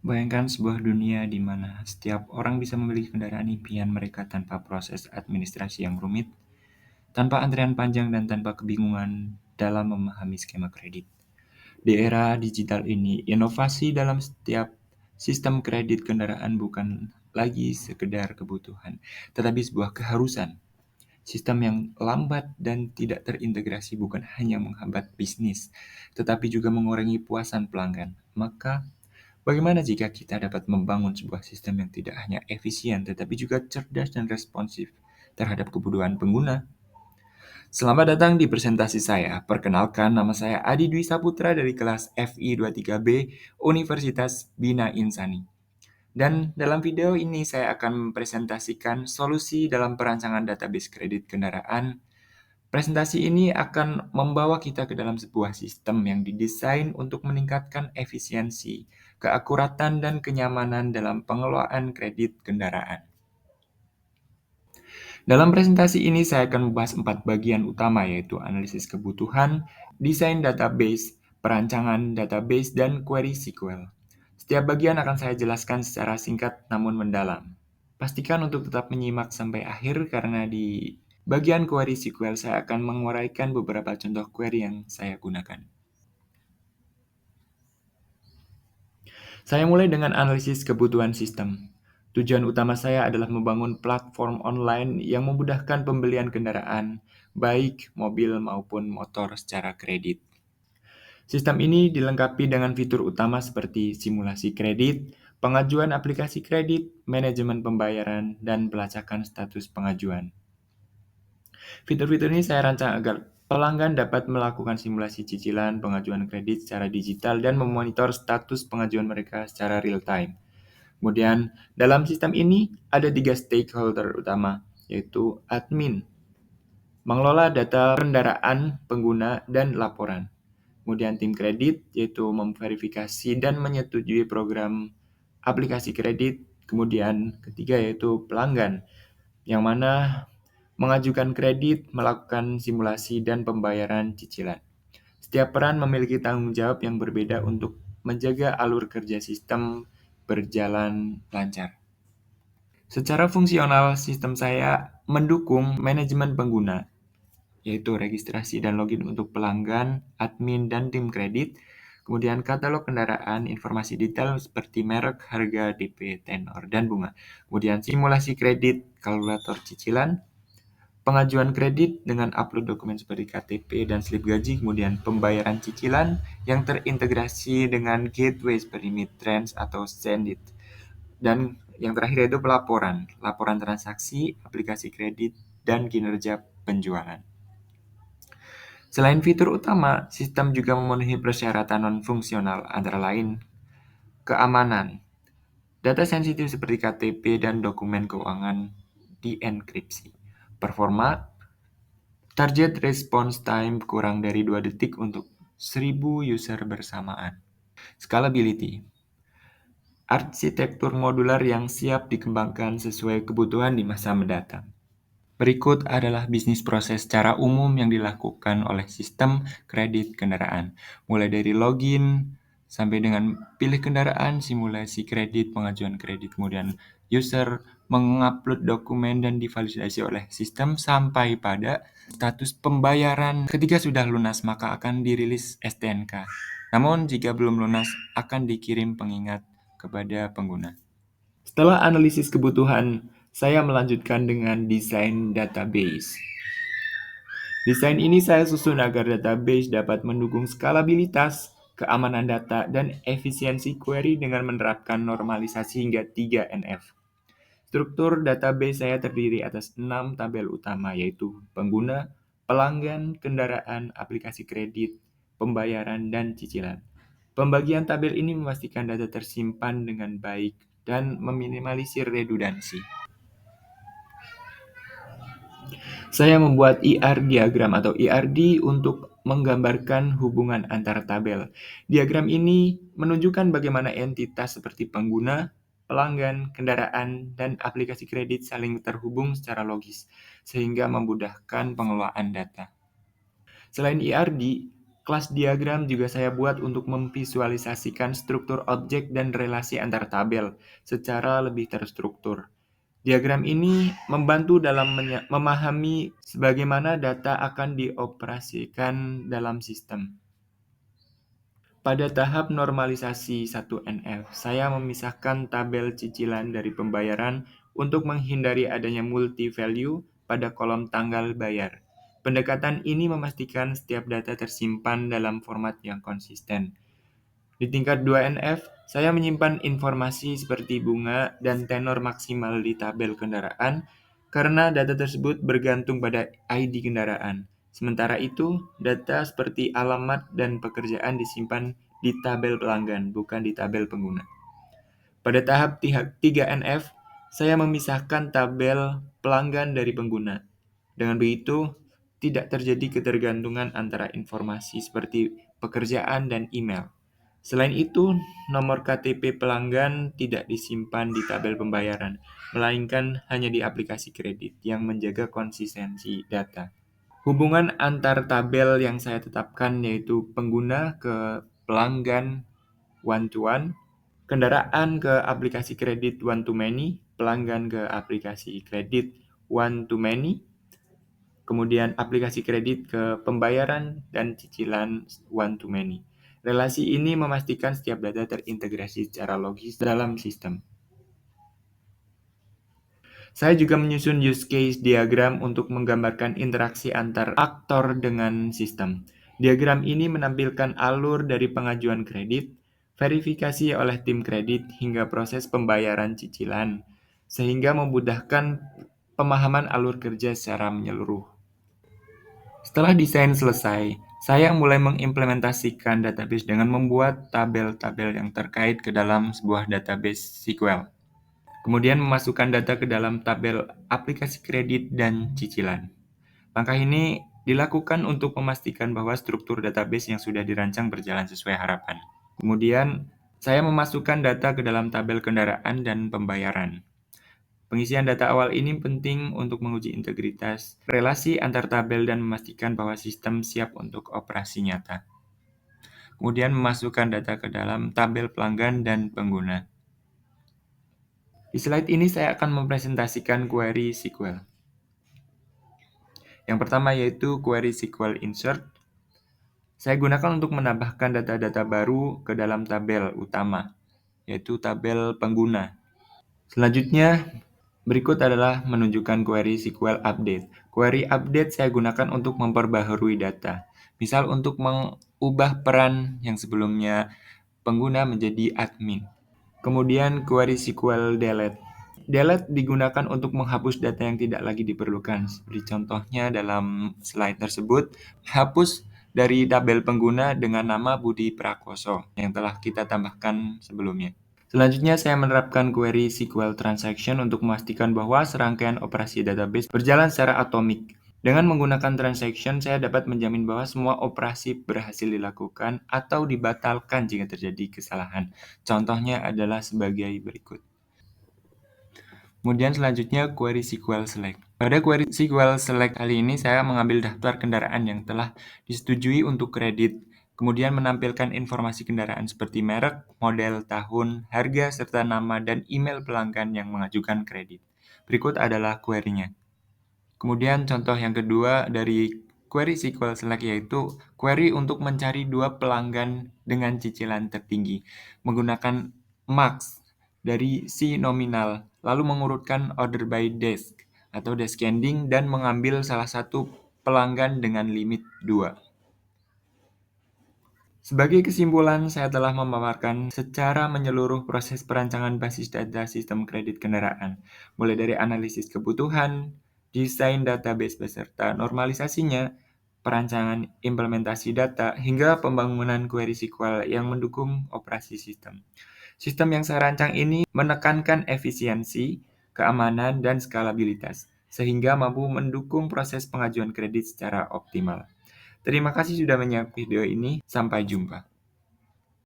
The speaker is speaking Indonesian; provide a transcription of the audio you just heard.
Bayangkan sebuah dunia di mana setiap orang bisa memiliki kendaraan impian mereka tanpa proses administrasi yang rumit, tanpa antrian panjang dan tanpa kebingungan dalam memahami skema kredit. Di era digital ini, inovasi dalam setiap sistem kredit kendaraan bukan lagi sekedar kebutuhan, tetapi sebuah keharusan. Sistem yang lambat dan tidak terintegrasi bukan hanya menghambat bisnis, tetapi juga mengurangi puasan pelanggan. Maka, bagaimana jika kita dapat membangun sebuah sistem yang tidak hanya efisien tetapi juga cerdas dan responsif terhadap kebutuhan pengguna? Selamat datang di presentasi saya. Perkenalkan, nama saya Adi Dwi Saputra dari kelas FI 23B Universitas Bina Insani. Dan dalam video ini saya akan mempresentasikan solusi dalam perancangan database kredit kendaraan. Presentasi ini akan membawa kita ke dalam sebuah sistem yang didesain untuk meningkatkan efisiensi, keakuratan, dan kenyamanan dalam pengelolaan kredit kendaraan. Dalam presentasi ini saya akan membahas 4 bagian utama, yaitu analisis kebutuhan, desain database, perancangan database, dan query SQL. Setiap bagian akan saya jelaskan secara singkat namun mendalam. Pastikan untuk tetap menyimak sampai akhir karena di bagian query SQL saya akan menguraikan beberapa contoh query yang saya gunakan. Saya mulai dengan analisis kebutuhan sistem. Tujuan utama saya adalah membangun platform online yang memudahkan pembelian kendaraan, baik mobil maupun motor secara kredit. Sistem ini dilengkapi dengan fitur utama seperti simulasi kredit, pengajuan aplikasi kredit, manajemen pembayaran, dan pelacakan status pengajuan. Fitur-fitur ini saya rancang agar pelanggan dapat melakukan simulasi cicilan, pengajuan kredit secara digital, dan memonitor status pengajuan mereka secara real-time. Kemudian, dalam sistem ini ada 3 stakeholder utama, yaitu admin, mengelola data kendaraan pengguna dan laporan. Kemudian tim kredit, yaitu memverifikasi dan menyetujui program aplikasi kredit. Kemudian ketiga yaitu pelanggan, yang mana mengajukan kredit, melakukan simulasi dan pembayaran cicilan. Setiap peran memiliki tanggung jawab yang berbeda untuk menjaga alur kerja sistem berjalan lancar. Secara fungsional, sistem saya mendukung manajemen pengguna, yaitu registrasi dan login untuk pelanggan, admin, dan tim kredit, kemudian katalog kendaraan, informasi detail seperti merek, harga, DP, tenor, dan bunga, kemudian simulasi kredit, kalkulator cicilan, pengajuan kredit dengan upload dokumen seperti KTP dan slip gaji, kemudian pembayaran cicilan yang terintegrasi dengan gateway seperti Midtrans atau Sendit. Dan yang terakhir yaitu pelaporan, laporan transaksi, aplikasi kredit, dan kinerja penjualan. Selain fitur utama, sistem juga memenuhi persyaratan non-fungsional antara lain keamanan. Data sensitif seperti KTP dan dokumen keuangan dienkripsi. Performa, target response time kurang dari 2 detik untuk 1000 user bersamaan. Scalability, arsitektur modular yang siap dikembangkan sesuai kebutuhan di masa mendatang. Berikut adalah bisnis proses secara umum yang dilakukan oleh sistem kredit kendaraan, mulai dari login sampai dengan pilih kendaraan, simulasi kredit, pengajuan kredit, kemudian user mengupload dokumen dan divalidasi oleh sistem sampai pada status pembayaran. Ketika sudah lunas, maka akan dirilis STNK. Namun jika belum lunas, akan dikirim pengingat kepada pengguna. Setelah analisis kebutuhan, saya melanjutkan dengan desain database. Desain ini saya susun agar database dapat mendukung skalabilitas, keamanan data, dan efisiensi query dengan menerapkan normalisasi hingga 3NF. Struktur database saya terdiri atas 6 tabel utama, yaitu pengguna, pelanggan, kendaraan, aplikasi kredit, pembayaran, dan cicilan. Pembagian tabel ini memastikan data tersimpan dengan baik dan meminimalisir redundansi. Saya membuat IR diagram atau IRD untuk menggambarkan hubungan antar tabel. Diagram ini menunjukkan bagaimana entitas seperti pengguna, pelanggan, kendaraan, dan aplikasi kredit saling terhubung secara logis, sehingga memudahkan pengelolaan data. Selain IRD, Kelas diagram juga saya buat untuk memvisualisasikan struktur objek dan relasi antar tabel secara lebih terstruktur. Diagram ini membantu dalam memahami bagaimana data akan dioperasikan dalam sistem. Pada tahap normalisasi 1NF, saya memisahkan tabel cicilan dari pembayaran untuk menghindari adanya multi-value pada kolom tanggal bayar. Pendekatan ini memastikan setiap data tersimpan dalam format yang konsisten. Di tingkat 2NF, saya menyimpan informasi seperti bunga dan tenor maksimal di tabel kendaraan karena data tersebut bergantung pada ID kendaraan. Sementara itu, data seperti alamat dan pekerjaan disimpan di tabel pelanggan, bukan di tabel pengguna. Pada tahap 3NF, saya memisahkan tabel pelanggan dari pengguna. Dengan begitu, tidak terjadi ketergantungan antara informasi seperti pekerjaan dan email. Selain itu, nomor KTP pelanggan tidak disimpan di tabel pembayaran, melainkan hanya di aplikasi kredit yang menjaga konsistensi data. Hubungan antar tabel yang saya tetapkan yaitu pengguna ke pelanggan one-to-one, kendaraan ke aplikasi kredit one-to-many, pelanggan ke aplikasi kredit one-to-many, kemudian aplikasi kredit ke pembayaran dan cicilan one-to-many. Relasi ini memastikan setiap data terintegrasi secara logis dalam sistem. Saya juga menyusun use case diagram untuk menggambarkan interaksi antar aktor dengan sistem. Diagram ini menampilkan alur dari pengajuan kredit, verifikasi oleh tim kredit, hingga proses pembayaran cicilan, sehingga memudahkan pemahaman alur kerja secara menyeluruh. Setelah desain selesai, saya mulai mengimplementasikan database dengan membuat tabel-tabel yang terkait ke dalam sebuah database SQL. Kemudian memasukkan data ke dalam tabel aplikasi kredit dan cicilan. Langkah ini dilakukan untuk memastikan bahwa struktur database yang sudah dirancang berjalan sesuai harapan. Kemudian, saya memasukkan data ke dalam tabel kendaraan dan pembayaran. Pengisian data awal ini penting untuk menguji integritas relasi antar tabel dan memastikan bahwa sistem siap untuk operasi nyata. Kemudian memasukkan data ke dalam tabel pelanggan dan pengguna. Di slide ini saya akan mempresentasikan query SQL. Yang pertama yaitu query SQL insert. Saya gunakan untuk menambahkan data-data baru ke dalam tabel utama, yaitu tabel pengguna. Selanjutnya, berikut adalah menunjukkan query SQL update. Query update saya gunakan untuk memperbaharui data. Misal untuk mengubah peran yang sebelumnya pengguna menjadi admin. Kemudian query SQL delete. Delete digunakan untuk menghapus data yang tidak lagi diperlukan. Seperti contohnya dalam slide tersebut, hapus dari tabel pengguna dengan nama Budi Prakoso yang telah kita tambahkan sebelumnya. Selanjutnya, saya menerapkan query SQL transaction untuk memastikan bahwa serangkaian operasi database berjalan secara atomik. Dengan menggunakan transaction, saya dapat menjamin bahwa semua operasi berhasil dilakukan atau dibatalkan jika terjadi kesalahan. Contohnya adalah sebagai berikut. Kemudian selanjutnya query SQL select. Pada query SQL select kali ini saya mengambil daftar kendaraan yang telah disetujui untuk kredit, kemudian menampilkan informasi kendaraan seperti merek, model, tahun, harga, serta nama dan email pelanggan yang mengajukan kredit. Berikut adalah query-nya. Kemudian contoh yang kedua dari query SQL select yaitu query untuk mencari dua pelanggan dengan cicilan tertinggi menggunakan max dari si nominal, lalu mengurutkan order by desk atau descending dan mengambil salah satu pelanggan dengan limit 2. Sebagai kesimpulan, saya telah memaparkan secara menyeluruh proses perancangan basis data sistem kredit kendaraan, mulai dari analisis kebutuhan, desain database beserta normalisasinya, perancangan implementasi data, hingga pembangunan query SQL yang mendukung operasi sistem. Sistem yang saya rancang ini menekankan efisiensi, keamanan, dan skalabilitas, sehingga mampu mendukung proses pengajuan kredit secara optimal. Terima kasih sudah menyimak video ini. Sampai jumpa.